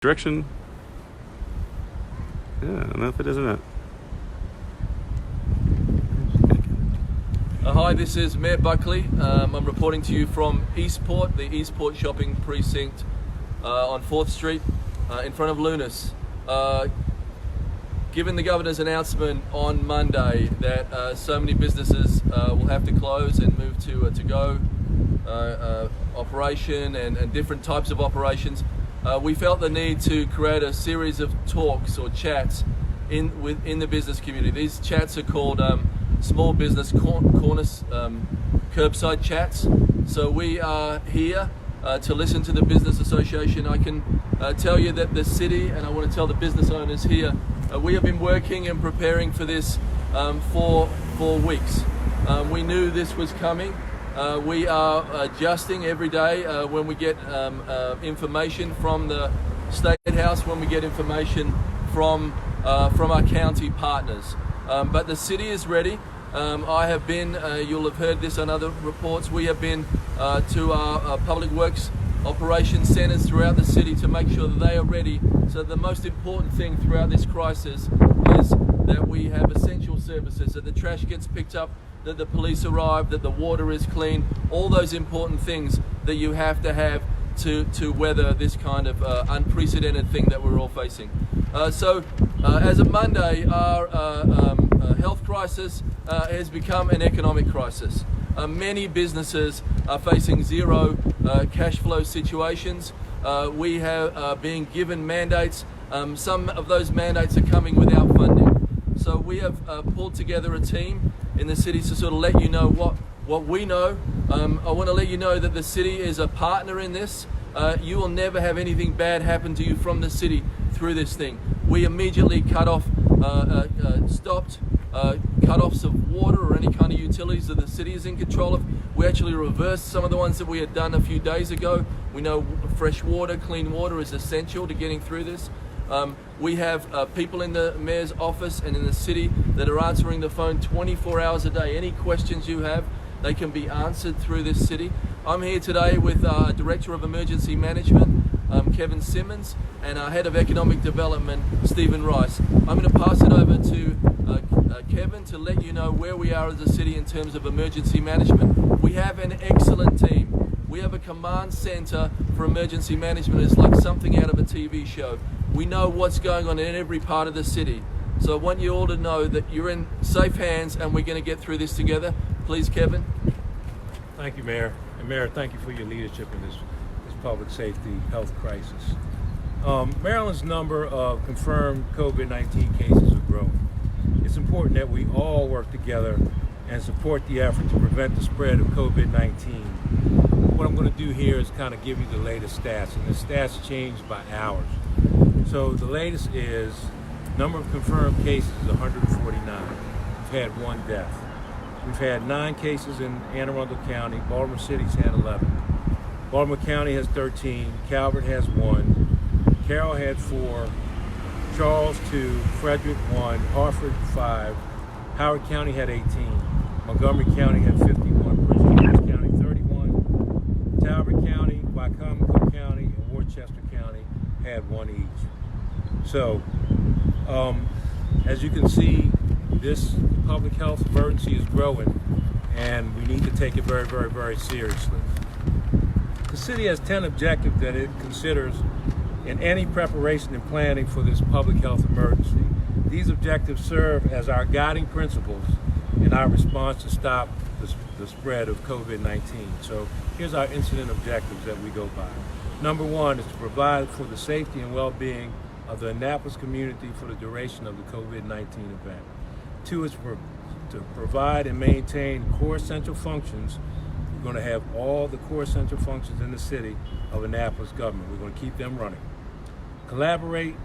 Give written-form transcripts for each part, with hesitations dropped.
Direction. Yeah, I don't know if it is or not. Hi, this is Mayor Buckley. I'm reporting to you from Eastport, the Eastport shopping precinct on 4th Street in front of Lunas. Given the Governor's announcement on Monday that so many businesses will have to close and move to to-go operation and different types of operations, we felt the need to create a series of talks or chats in the business community. These chats are called small business corners, curbside chats. So we are here to listen to the business association. I can tell you that the city, and I want to tell the business owners here, we have been working and preparing for this for weeks. We knew this was coming. We are adjusting every day when we get information from the State House, when we get information from our county partners. But the city is ready. I have been, you'll have heard this on other reports, we have been to our public works operations centers throughout the city to make sure that they are ready. So the most important thing throughout this crisis is that we have essential services, that the trash gets picked up, that the police arrive, that the water is clean, all those important things that you have to weather this kind of unprecedented thing that we're all facing. So as of Monday, our health crisis has become an economic crisis. Many businesses are facing zero cash flow situations. We have being given mandates. Some of those mandates are coming without funding. So we have pulled together a team in the city to sort of let you know what we know. I want to let you know that the city is a partner in this. You will never have anything bad happen to you from the city through this thing. We immediately stopped cut-offs of water or any kind of utilities that the city is in control of. We actually reversed some of the ones that we had done a few days ago. We know fresh water, clean water is essential to getting through this. We have people in the mayor's office and in the city that are answering the phone 24 hours a day. Any questions you have, they can be answered through this city. I'm here today with our Director of Emergency Management, Kevin Simmons, and our Head of Economic Development, Stephen Rice. I'm going to pass it over to Kevin to let you know where we are as a city in terms of emergency management. We have an excellent team. We have a command center for emergency management. It's like something out of a TV show. We know what's going on in every part of the city. So I want you all to know that you're in safe hands and we're going to get through this together. Please, Kevin. Thank you, Mayor. And Mayor, thank you for your leadership in this public safety health crisis. Maryland's number of confirmed COVID-19 cases are growing. It's important that we all work together and support the effort to prevent the spread of COVID-19. What I'm going to do here is kind of give you the latest stats, and the stats change by hours. So the latest is number of confirmed cases is 149. We've had one death. We've had 9 cases in Anne Arundel County. Baltimore City's had 11. Baltimore County has 13. Calvert has 1. Carroll had 4. Charles 2. Frederick 1. Hartford 5. Howard County had 18. Montgomery County had 51. Prince George County 31. Talbot County, Wycomico County, and Worcester County had 1 each. So, as you can see, this public health emergency is growing, and we need to take it very, very, very seriously. The city has 10 objectives that it considers in any preparation and planning for this public health emergency. These objectives serve as our guiding principles in our response to stop the spread of COVID-19. So here's our incident objectives that we go by. Number 1 is to provide for the safety and well-being of the Annapolis community for the duration of the COVID-19 event. 2 is to provide and maintain core essential functions. We're going to have all the core essential functions in the city of Annapolis government. We're going to keep them running. Collaborate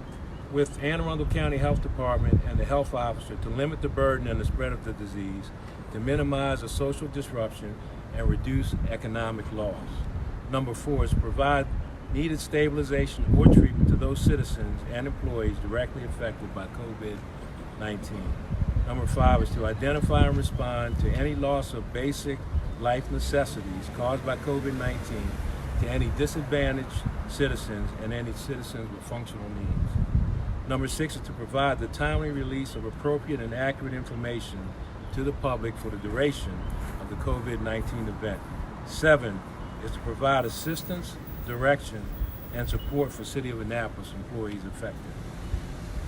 with Anne Arundel County Health Department and the health officer to limit the burden and the spread of the disease, to minimize the social disruption and reduce economic loss. Number 4 is to provide needed stabilization or treatment to those citizens and employees directly affected by COVID-19. Number 5 is to identify and respond to any loss of basic life necessities caused by COVID-19 to any disadvantaged citizens and any citizens with functional needs. Number 6 is to provide the timely release of appropriate and accurate information to the public for the duration of the COVID-19 event. 7 is to provide assistance, direction, and support for City of Annapolis employees affected.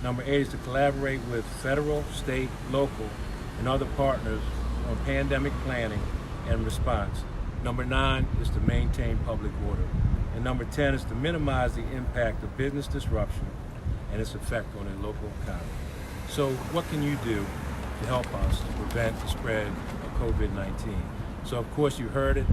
Number 8 is to collaborate with federal, state, local, and other partners on pandemic planning and response. Number 9 is to maintain public order. And number 10 is to minimize the impact of business disruption and its effect on the local economy. So what can you do to help us to prevent the spread of COVID-19? So of course you heard it,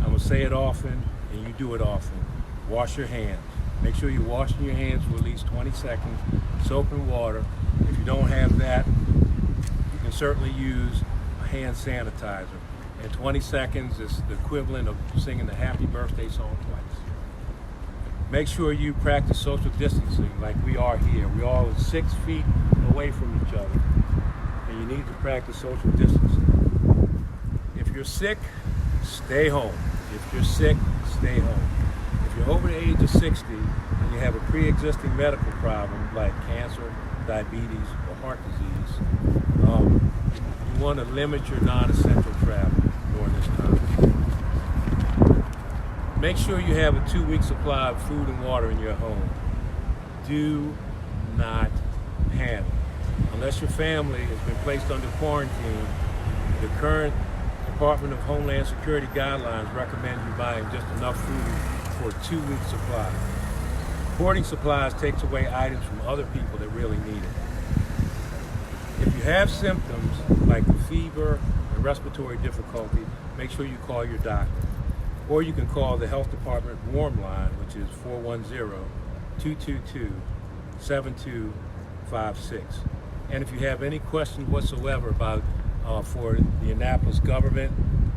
I'm gonna say it often, and you do it often. Wash your hands. Make sure you're washing your hands for at least 20 seconds, soap and water. If you don't have that, you can certainly use a hand sanitizer. And 20 seconds is the equivalent of singing the happy birthday song twice. Make sure you practice social distancing like we are here. We all are 6 feet away from each other. And you need to practice social distancing. If you're sick, stay home. If you're sick, stay home. If you're over the age of 60 and you have a pre-existing medical problem like cancer, diabetes, or heart disease, you want to limit your non-essential travel during this time. Make sure you have a 2-week supply of food and water in your home. Do not panic. Unless your family has been placed under quarantine, the current Department of Homeland Security guidelines recommend you buying just enough food for a 2-week supply. Hoarding supplies takes away items from other people that really need it. If you have symptoms like fever and respiratory difficulty, make sure you call your doctor. Or you can call the Health Department Warm Line, which is 410-222-7256. And if you have any questions whatsoever about for the Annapolis government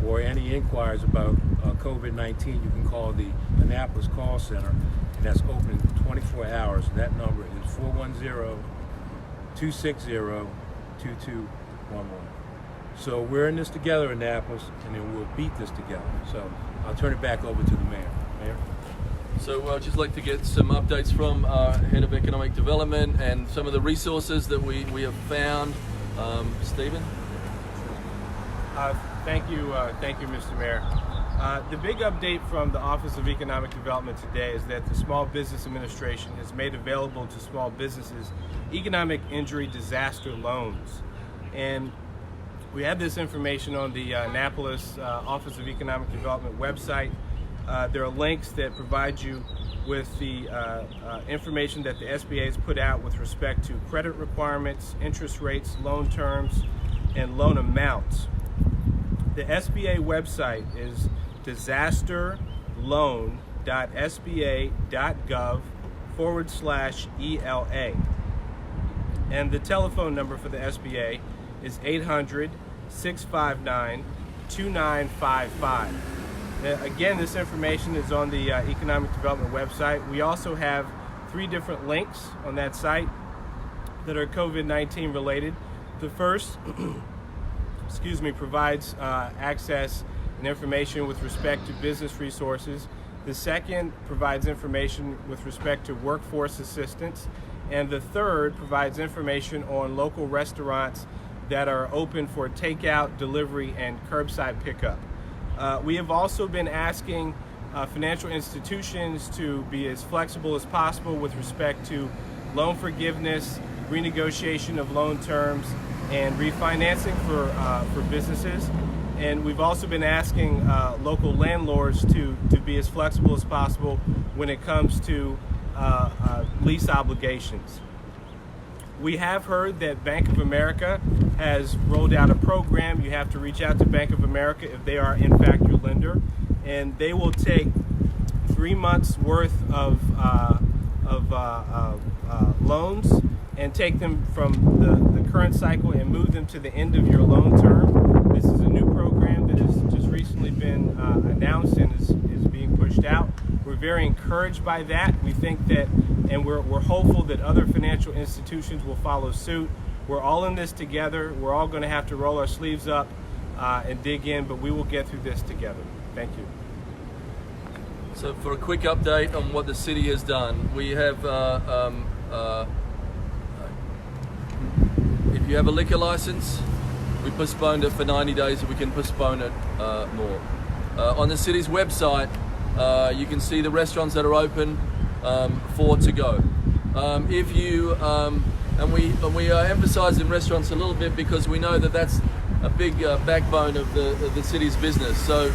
or any inquiries about COVID-19, you can call the Annapolis Call Center, and that's open 24 hours. And that number is 410-260-2211. So we're in this together, Annapolis, and then we'll beat this together. So I'll turn it back over to the mayor. Mayor? So I'd just like to get some updates from our Head of Economic Development and some of the resources that we have found. Stephen? Thank you, Mr. Mayor. The big update from the Office of Economic Development today is that the Small Business Administration has made available to small businesses economic injury disaster loans. And we have this information on the Annapolis Office of Economic Development website. There are links that provide you with the information that the SBA has put out with respect to credit requirements, interest rates, loan terms, and loan amounts. The SBA website is disasterloan.sba.gov/ELA. And the telephone number for the SBA is 800-659-2955. Again, this information is on the Economic Development website. We also have 3 different links on that site that are COVID-19 related. The first provides access and information with respect to business resources. The second provides information with respect to workforce assistance. And the third provides information on local restaurants that are open for takeout, delivery, and curbside pickup. We have also been asking financial institutions to be as flexible as possible with respect to loan forgiveness, renegotiation of loan terms, and refinancing for businesses. And we've also been asking local landlords to be as flexible as possible when it comes to lease obligations. We have heard that Bank of America has rolled out a program. You have to reach out to Bank of America if they are in fact your lender, and they will take 3 months worth of loans and take them from the current cycle and move them to the end of your loan term. This is a new program that has just recently been announced and is being pushed out. We're very encouraged by that. We think that, and we're hopeful that other financial institutions will follow suit. We're all in this together. We're all going to have to roll our sleeves up and dig in, but we will get through this together. Thank you. So for a quick update on what the city has done, we have, if you have a liquor license, we postponed it for 90 days and we can postpone it more. On the city's website, you can see the restaurants that are open, 4 to go. If you, and we are emphasizing restaurants a little bit because we know that that's a big backbone of the city's business. So,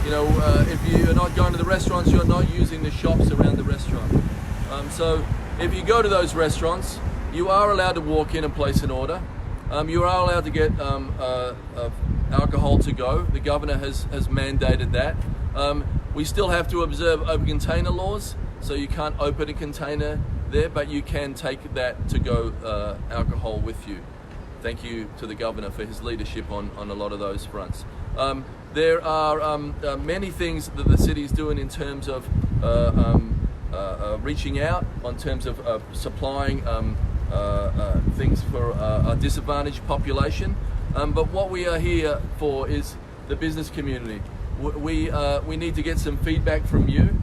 you know, if you're not going to the restaurants, you're not using the shops around the restaurant. So if you go to those restaurants, you are allowed to walk in and place an order. You are allowed to get alcohol to go. The governor has mandated that. We still have to observe open container laws, so you can't open a container there, but you can take that to go alcohol with you. Thank you to the governor for his leadership on a lot of those fronts. There are many things that the city is doing in terms of reaching out, in terms of supplying things for a disadvantaged population. But what we are here for is the business community. We need to get some feedback from you.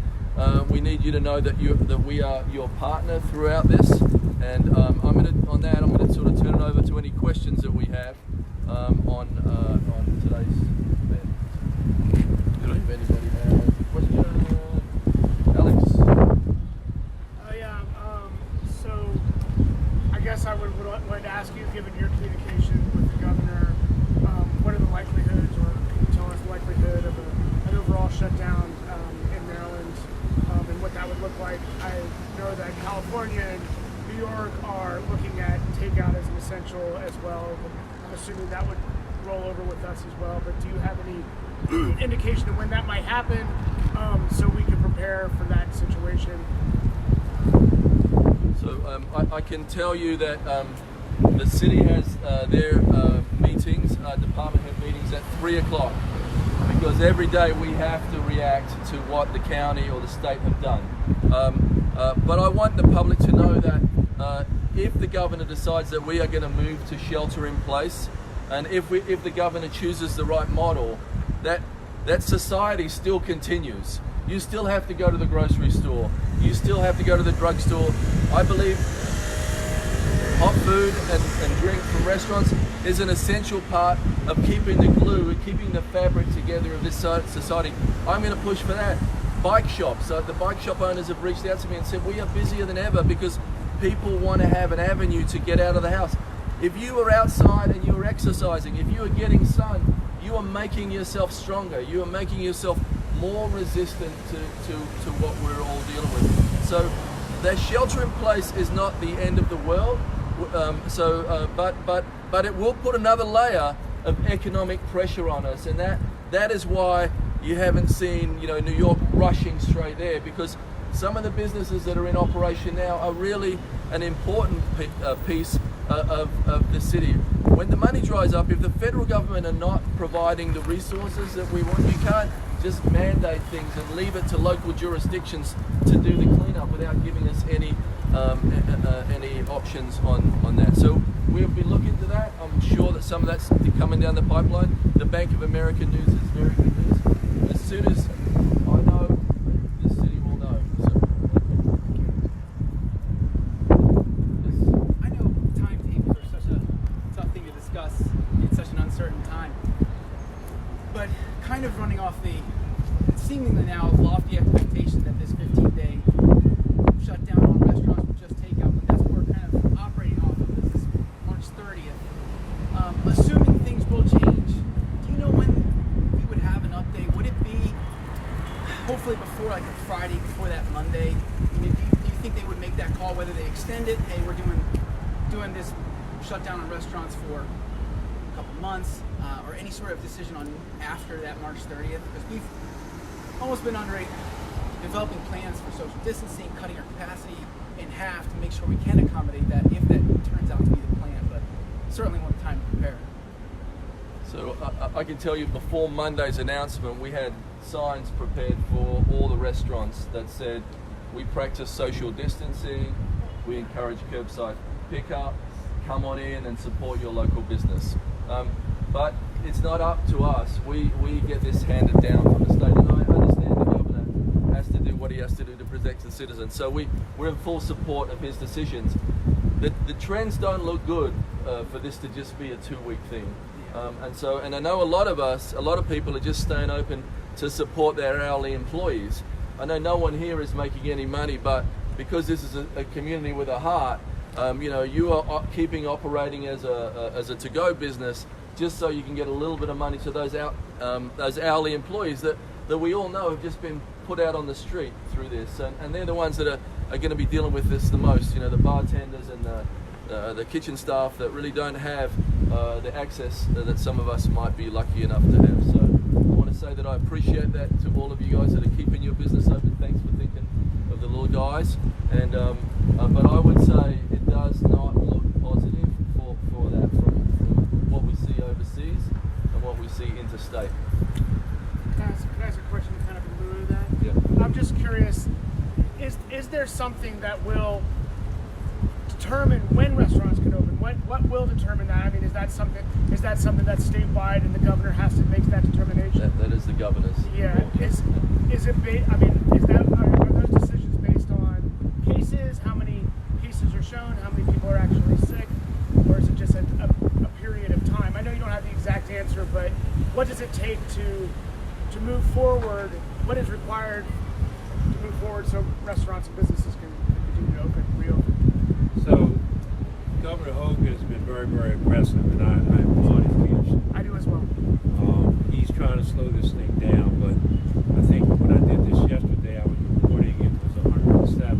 We need you to know that we are your partner throughout this. And I'm going to sort of turn it over to any questions that we have on today's event. If anybody has a question, Alex. Yeah. So I guess I would like to ask you, given your communication with the governor, what are the likelihoods, or can you tell us the likelihood of an overall shutdown in Maryland, and what that would look like? I know that California and New York are looking at takeout as an essential as well. I'm assuming that would roll over with us as well. But do you have any indication of when that might happen, so we can prepare for that situation? So I can tell you that the city has their meetings, department head meetings at 3 o'clock, because every day we have to react to what the county or the state have done. But I want the public to know that if the governor decides that we are going to move to shelter in place, and if the governor chooses the right model, that society still continues. You still have to go to the grocery store. You still have to go to the drugstore. I believe hot food and drink from restaurants is an essential part of keeping the glue and keeping the fabric together of this society. I'm going to push for that. Bike shops. The bike shop owners have reached out to me and said, we are busier than ever because people want to have an avenue to get out of the house. If you are outside and you are exercising, if you are getting sun, you are making yourself stronger. You are making yourself more resistant to what we're all dealing with. So the shelter in place is not the end of the world. But it will put another layer of economic pressure on us, and that is why you haven't seen New York rushing straight there, because some of the businesses that are in operation now are really an important piece of the city. When the money dries up, if the federal government are not providing the resources that we want, you can't just mandate things and leave it to local jurisdictions to do the cleanup without giving us any options on that. So we'll be looking to that. I'm sure that some of that's coming down the pipeline. The Bank of America news is very good news. As soon as I know, the city will know. So. I know timetables are such a tough thing to discuss in such an uncertain time, but kind of running off the seemingly now lofty expectation that this 15-day shutdown on restaurants with just takeout, when that's what we're kind of operating off of, is this March 30th. Assuming things will change, do you know when we would have an update? Would it be hopefully before like a Friday, before that Monday? I mean, do you think they would make that call, whether they extend it, hey, we're doing this shutdown on restaurants for a couple months, or any sort of decision on after that March 30th? Because we've almost been developing plans for social distancing, cutting our capacity in half to make sure we can accommodate that if that turns out to be the plan, but certainly want time to prepare. So I can tell you, before Monday's announcement, we had signs prepared for all the restaurants that said, we practice social distancing, we encourage curbside pickup, come on in and support your local business. But it's not up to us. We get this handed down from the state, and I understand the governor has to do what he has to do to protect the citizens. So we're in full support of his decisions. The trends don't look good for this to just be a 2-week thing. And I know a lot of people are just staying open to support their hourly employees. I know no one here is making any money, but because this is a community with a heart, you are keeping operating as a to-go business just so you can get a little bit of money to those hourly employees that we all know have just been put out on the street through this, and they're the ones that are going to be dealing with this the most. The bartenders and the kitchen staff that really don't have the access that some of us might be lucky enough to have. So I want to say that I appreciate that to all of you guys that are keeping your business open. Thanks for thinking of the little guys. And but I would say it does not look positive for that from what we see overseas and what we see interstate. Can I ask a question kind of in lieu of that? Yeah. I'm just curious, is there something that will determine when restaurants can open? What will determine that? I mean, is that something that's statewide and the governor has to make that determination? That is the governor's. Yeah. Is it are those decisions based on cases? How many cases are shown? How many people are actually sick? Or is it just a period of time? I know you don't have the exact answer, but what does it take to move forward? What is required to move forward so restaurants and businesses can continue to reopen? So Governor Hogan has been very, very aggressive, and I applaud his leadership. I do as well. He's trying to slow this thing down, but I think when I did this yesterday, I was reporting it was 107,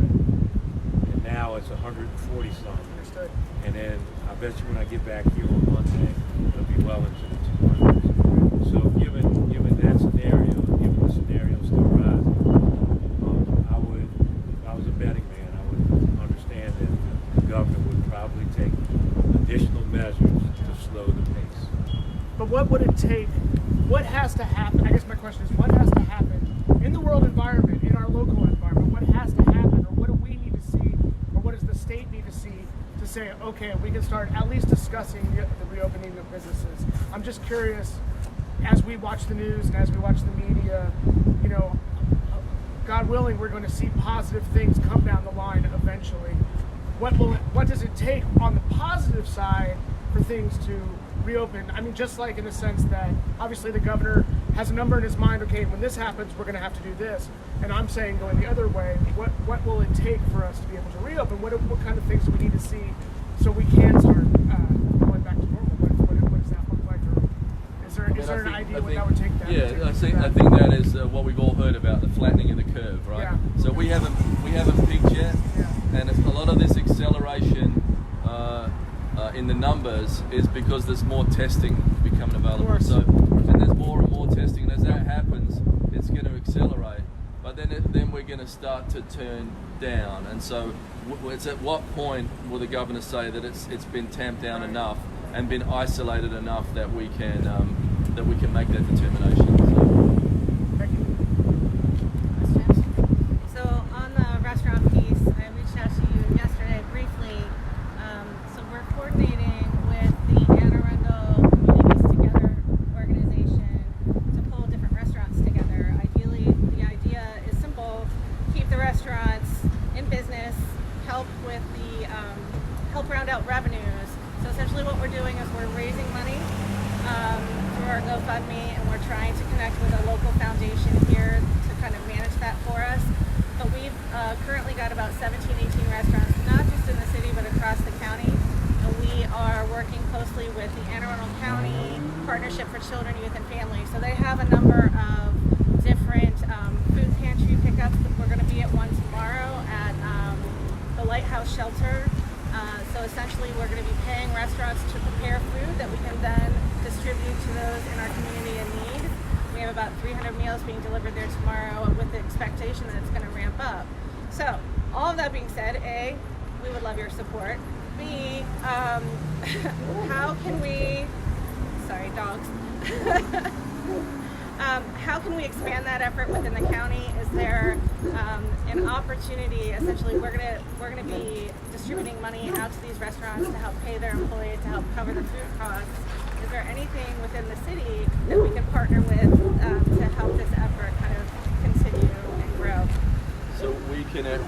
and now it's 140 something. Understood. And then I bet you when I get back here on Monday, it'll be well into the 200s. So given that scenario, given the scenario still rising, if I was a betting man, I would understand that the governor would probably take additional measures to slow the pace. But what would it take? What has to happen? I guess my question is, what has to happen in the world environment, in our local environment? What has to happen, or what do we need to see, or what does the state need to see to say, okay, we can start at least discussing the reopening of businesses? I'm just curious, as we watch the news and as we watch the media, God willing, we're going to see positive things come down the line eventually. What does it take on the positive side for things to reopen? I mean, just like in the sense that obviously the governor has a number in his mind. Okay, when this happens, we're going to have to do this. And I'm saying going the other way. What will it take for us to be able to reopen? What kind of things do we need to see so we can start going back to normal? What does that look like? Or is there an idea what that would take? Yeah, I think that is what we've all heard about, the flattening of the curve, right? Yeah. So we haven't peaked yet, and a lot of this acceleration in the numbers is because there's more testing becoming available. So, and there's more and more testing, and as that happens, it's going to accelerate. But then we're going to start to turn down, and so it's at what point will the governor say that it's been tamped down enough and been isolated enough that we can make that determination. Thank you. So on the restaurant piece, I reached out to you yesterday briefly. So we're coordinating with the Anne Arundel Communities Together organization to pull different restaurants together. Ideally, the idea is simple: keep the restaurants in business, help round out revenues. So essentially what we're doing is we're raising money through our GoFundMe, and we're trying to connect with a local foundation here to kind of manage that for us. But we've currently got about 17, 18 restaurants, not just in the city, but across the county. And we are working closely with the Anne Arundel County Partnership for Children, Youth, and Families. So they have a number of different food pantry pickups. We're going to be at one tomorrow at the Lighthouse Shelter. So essentially we're going to be paying restaurants to prepare food that we can then distribute to those in our community in need. We have about 300 meals being delivered there tomorrow with the expectation that it's going to ramp up. So all of that being said, A, we would love your support. B, how can we, sorry, dogs. How can we expand that effort within the county? Is there an opportunity? Essentially, we're gonna be distributing money out to these restaurants to help pay their employees, to help cover the food costs. Is there anything within the city that we can partner with to help this effort kind of continue and grow? So we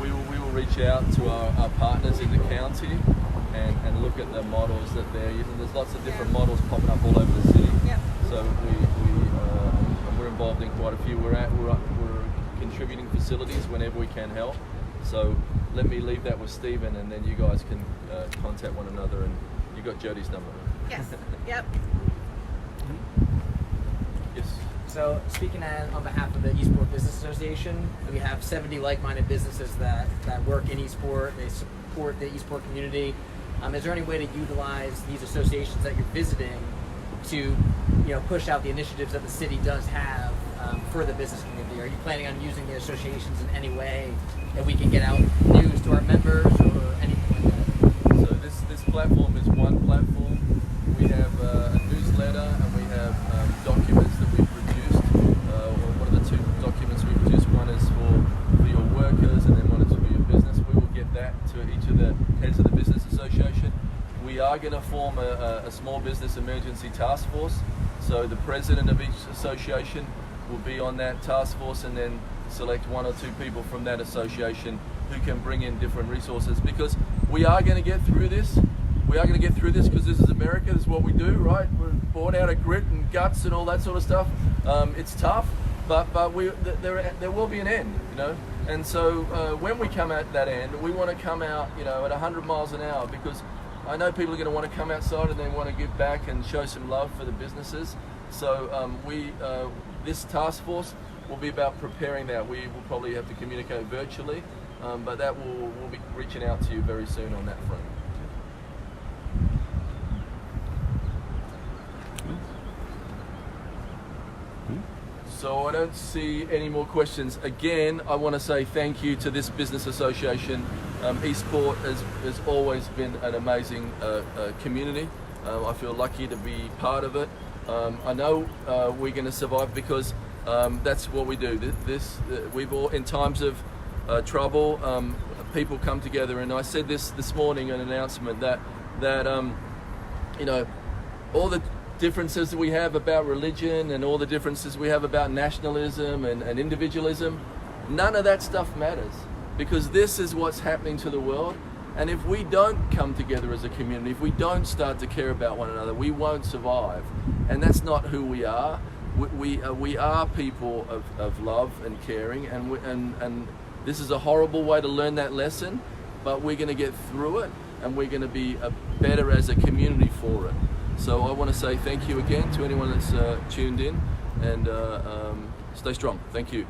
will reach out to our partners in the county and look at the models that they're using. There's lots of different models popping up all over the city. Yep. So we're involved in quite a few. We're contributing facilities whenever we can help. So let me leave that with Stephen, and then you guys can contact one another. And you got Jody's number. Yes. Yep. Yes. So speaking on behalf of the Eastport Business Association, we have 70 like-minded businesses that work in Eastport. They support the Eastport community. Is there any way to utilize these associations that you're visiting to, push out the initiatives that the city does have for the business community? Are you planning on using the associations in any way that we can get out news to our members or anything like that? So this platform is one platform. We have a newsletter and we have documents that we've produced. One of the two documents we produced, one is for your workers and then one is for your business. We will get that to each of the heads of the business association. We are going to form a small business emergency task force. So the president of each association will be on that task force and then select one or two people from that association who can bring in different resources, because we are going to get through this. We are going to get through this because this is America. This is what we do, right? We're born out of grit and guts and all that sort of stuff. It's tough, but there will be an end, And so when we come at that end, we want to come out, at 100 miles an hour, because I know people are going to want to come outside and they want to give back and show some love for the businesses. So this task force will be about preparing that. We will probably have to communicate virtually, but we'll be reaching out to you very soon on that front. So I don't see any more questions. Again, I want to say thank you to this business association. Eastport has always been an amazing community. I feel lucky to be part of it. I know we're going to survive because that's what we do. We've all, in times of trouble, people come together. And I said this morning in an announcement that all the differences that we have about religion and all the differences we have about nationalism and individualism, none of that stuff matters, because this is what's happening to the world. And if we don't come together as a community, if we don't start to care about one another, we won't survive. And that's not who we are. We are people of love and caring, and this is a horrible way to learn that lesson, but we're going to get through it, and we're going to be better as a community for it. So I want to say thank you again to anyone that's tuned in, and stay strong. Thank you.